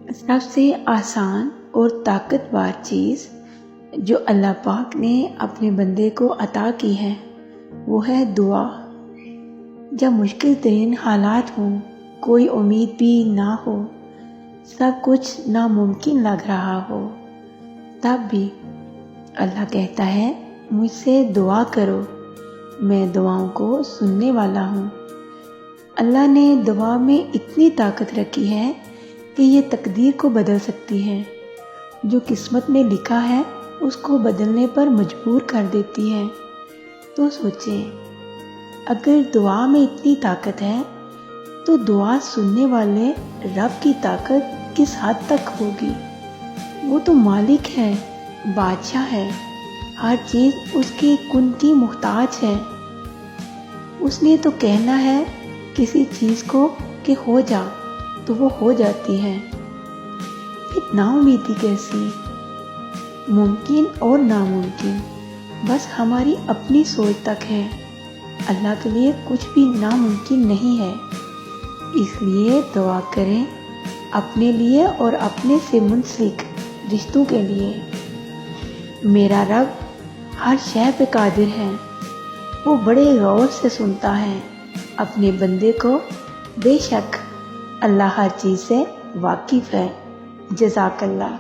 سب سے آسان اور طاقتور چیز جو اللہ پاک نے اپنے بندے کو عطا کی ہے وہ ہے دعا۔ جب مشکل ترین حالات ہوں، کوئی امید بھی نہ ہو، سب کچھ ناممکن لگ رہا ہو، تب بھی اللہ کہتا ہے مجھ سے دعا کرو، میں دعاؤں کو سننے والا ہوں۔ اللہ نے دعا میں اتنی طاقت رکھی ہے کہ یہ تقدیر کو بدل سکتی ہے، جو قسمت میں لکھا ہے اس کو بدلنے پر مجبور کر دیتی ہے۔ تو سوچیں، اگر دعا میں اتنی طاقت ہے تو دعا سننے والے رب کی طاقت کس حد تک ہوگی؟ وہ تو مالک ہے، بادشاہ ہے، ہر چیز اس کے کن کی محتاج ہے۔ اس نے تو کہنا ہے کسی چیز کو کہ ہو جا تو وہ ہو جاتی ہے۔ پھر نا امیدی کیسی؟ ممکن اور ناممکن بس ہماری اپنی سوچ تک ہے۔ اللہ کے لیے کچھ بھی ناممکن نہیں ہے۔ اس لیے دعا کریں اپنے لیے اور اپنے سے منسلک رشتوں کے لیے۔ میرا رب ہر شے پہ قادر ہے، وہ بڑے غور سے سنتا ہے اپنے بندے کو۔ بے شک اللہ ہر چیز سے واقف ہے۔ جزاک اللہ۔